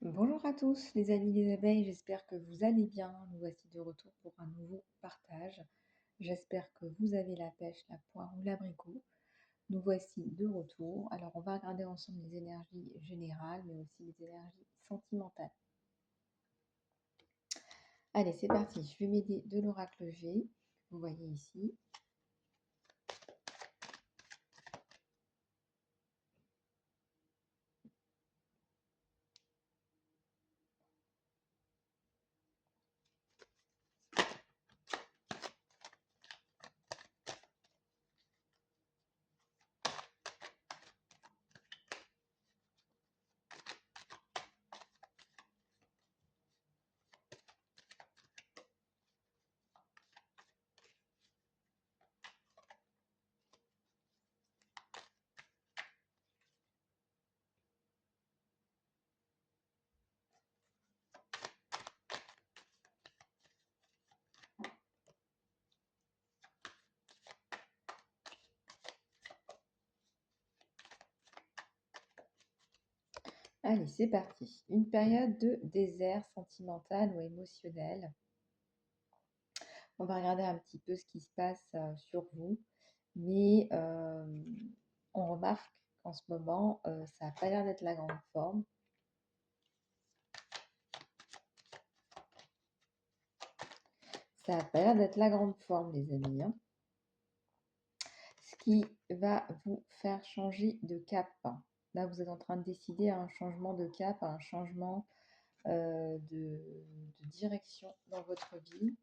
Bonjour à tous les amis des abeilles, j'espère que vous allez bien. Nous voici de retour pour un nouveau partage. J'espère que vous avez la pêche, la poire ou l'abricot. Nous voici de retour. Alors on va regarder ensemble les énergies générales, mais aussi les énergies sentimentales. Allez, c'est parti. Je vais m'aider de l'oracle G, vous voyez ici. Allez, c'est parti. Une période de désert sentimental ou émotionnel. On va regarder un petit peu ce qui se passe sur vous. Mais on remarque qu'en ce moment, ça n'a pas l'air d'être la grande forme. Ça n'a pas l'air d'être la grande forme, les amis, hein. Ce qui va vous faire changer de cap. Là, vous êtes en train de décider à un changement de cap, à un changement de direction dans votre vie.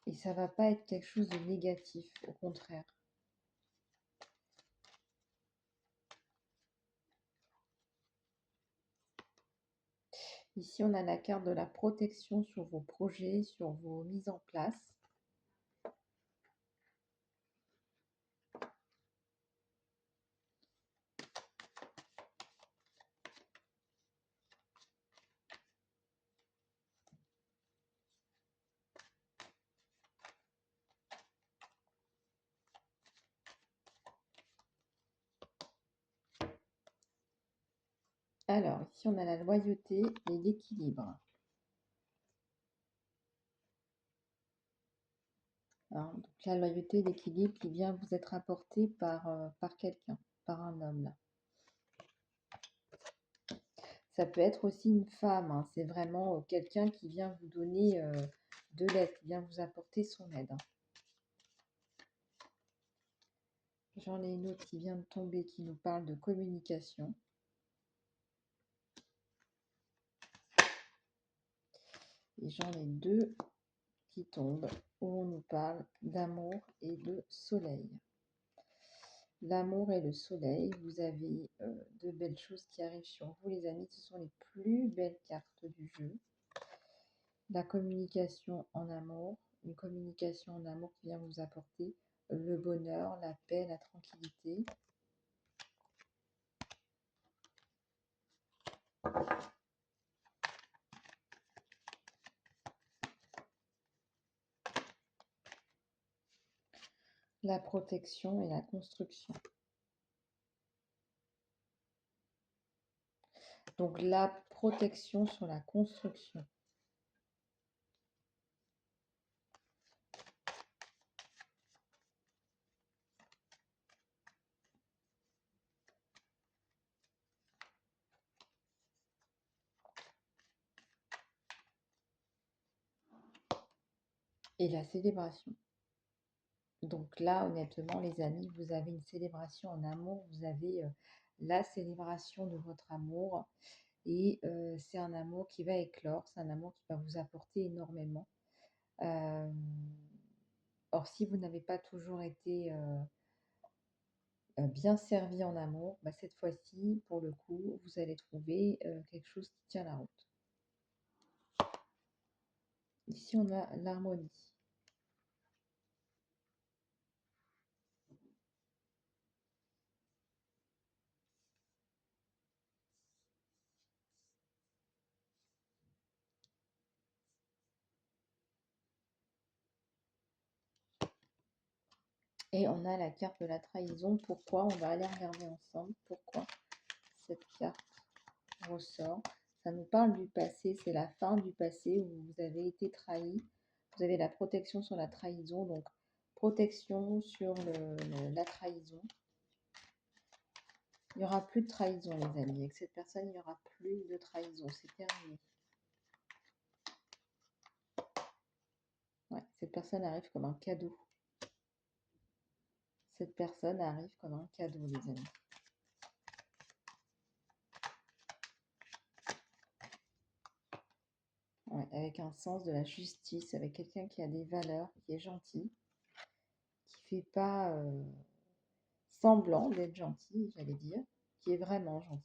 Et ça ne va pas être quelque chose de négatif, au contraire. Ici, on a la carte de la protection sur vos projets, sur vos mises en place. Alors, ici, on a la loyauté et l'équilibre. Hein, donc la loyauté et l'équilibre qui vient vous être apporté par quelqu'un, par un homme. Là. Ça peut être aussi une femme, hein, c'est vraiment quelqu'un qui vient vous donner de l'aide, qui vient vous apporter son aide. Hein. J'en ai une autre qui vient de tomber qui nous parle de communication. Et j'en ai deux qui tombent où on nous parle d'amour et de soleil. L'amour et le soleil, vous avez de belles choses qui arrivent sur vous, les amis. Ce sont les plus belles cartes du jeu. La communication en amour, une communication en amour qui vient vous apporter le bonheur, la paix, la tranquillité. La protection et la construction. Donc la protection sur la construction. Et la célébration. Donc là, honnêtement, les amis, vous avez une célébration en amour, vous avez la célébration de votre amour. Et c'est un amour qui va éclore, c'est un amour qui va vous apporter énormément. Or, si vous n'avez pas toujours été bien servi en amour, bah, cette fois-ci, pour le coup, vous allez trouver quelque chose qui tient la route. Ici, on a l'harmonie. Et on a la carte de la trahison. Pourquoi? On va aller regarder ensemble. Pourquoi cette carte ressort. Ça nous parle du passé, c'est la fin du passé où vous avez été trahi. Vous avez la protection sur la trahison, donc protection sur la trahison. Il n'y aura plus de trahison, les amis. Avec cette personne, il n'y aura plus de trahison. C'est terminé. Ouais, cette personne arrive comme un cadeau. Cette personne arrive comme un cadeau, les amis. Ouais, avec un sens de la justice, avec quelqu'un qui a des valeurs, qui est gentil, qui ne fait pas semblant d'être gentil, j'allais dire, qui est vraiment gentil.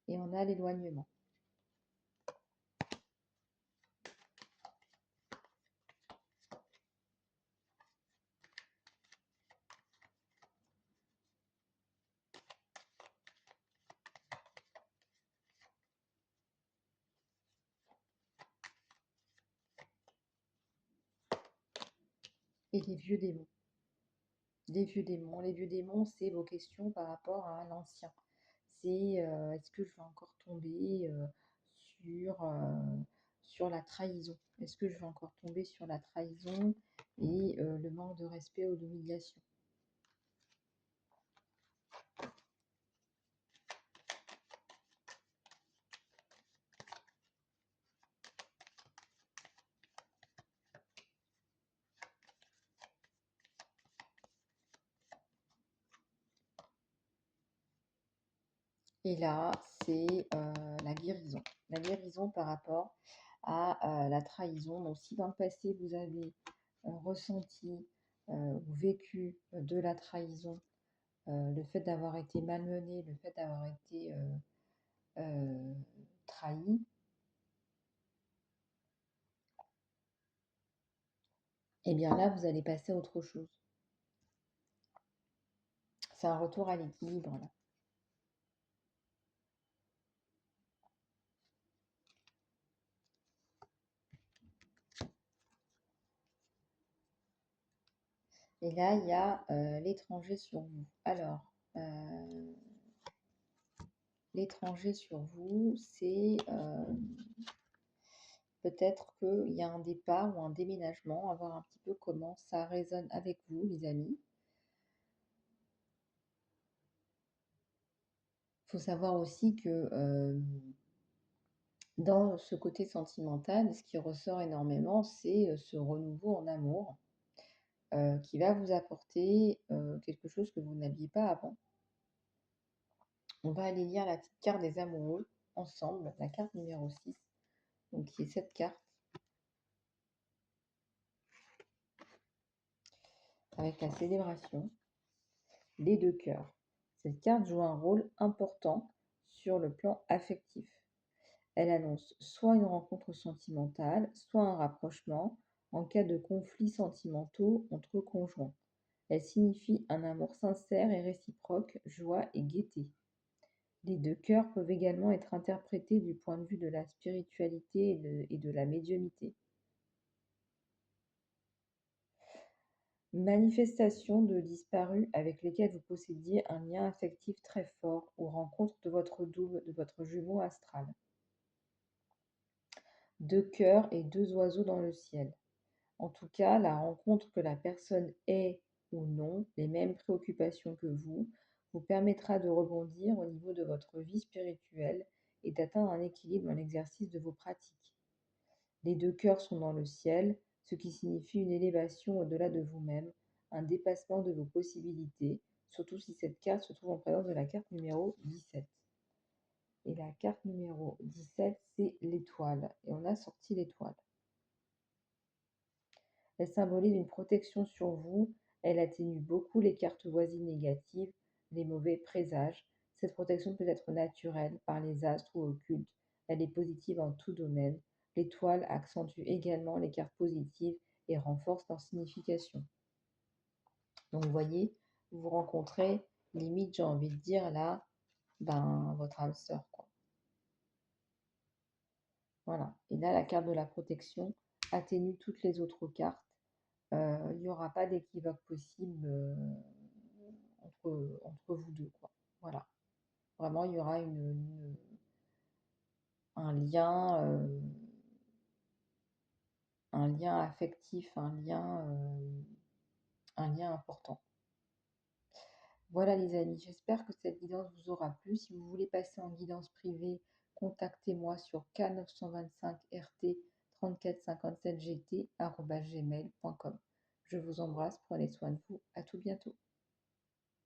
Et on a l'éloignement. Et les vieux démons. Les vieux démons. Les vieux démons, c'est vos questions par rapport à l'ancien. C'est est-ce que je vais encore tomber sur la trahison? Est-ce que je vais encore tomber sur la trahison et le manque de respect ou l'humiliation? Et là, c'est la guérison. La guérison par rapport à la trahison. Donc, si dans le passé, vous avez ressenti ou vécu de la trahison, le fait d'avoir été malmené, le fait d'avoir été trahi, et bien là, vous allez passer à autre chose. C'est un retour à l'équilibre, là. Et là, il y a l'étranger sur vous. Alors, l'étranger sur vous, c'est peut-être qu'il y a un départ ou un déménagement, à voir un petit peu comment ça résonne avec vous, les amis. Il faut savoir aussi que dans ce côté sentimental, ce qui ressort énormément, c'est ce renouveau en amour qui va vous apporter quelque chose que vous n'aviez pas avant. On va aller lire la petite carte des amoureux ensemble, la carte numéro 6, donc qui est cette carte, avec la célébration, les deux cœurs. Cette carte joue un rôle important sur le plan affectif. Elle annonce soit une rencontre sentimentale, soit un rapprochement en cas de conflits sentimentaux entre conjoints. Elle signifie un amour sincère et réciproque, joie et gaieté. Les deux cœurs peuvent également être interprétés du point de vue de la spiritualité et de la médiumnité. Manifestation de disparus avec lesquels vous possédiez un lien affectif très fort ou rencontre de votre double, de votre jumeau astral. Deux cœurs et deux oiseaux dans le ciel. En tout cas, la rencontre que la personne ait ou non les mêmes préoccupations que vous permettra de rebondir au niveau de votre vie spirituelle et d'atteindre un équilibre dans l'exercice de vos pratiques. Les deux cœurs sont dans le ciel, ce qui signifie une élévation au-delà de vous-même, un dépassement de vos possibilités, surtout si cette carte se trouve en présence de la carte numéro 17. Et la carte numéro 17, c'est l'étoile. Et on a sorti l'étoile. Elle symbolise une protection sur vous, elle atténue beaucoup les cartes voisines négatives, les mauvais présages. Cette protection peut être naturelle, par les astres ou occulte. Elle est positive en tout domaine. L'étoile accentue également les cartes positives et renforce leur signification. Donc vous voyez, vous rencontrez, limite j'ai envie de dire là, ben, votre âme sœur, quoi. Voilà. Et là, la carte de la protection atténue toutes les autres cartes. Il n'y aura pas d'équivoque possible entre vous deux, quoi. Voilà. Vraiment, il y aura un lien affectif, un lien important. Voilà les amis, j'espère que cette guidance vous aura plu. Si vous voulez passer en guidance privée, contactez-moi sur k925rt3457gt@gmail.com. Je vous embrasse, prenez soin de vous, à tout bientôt.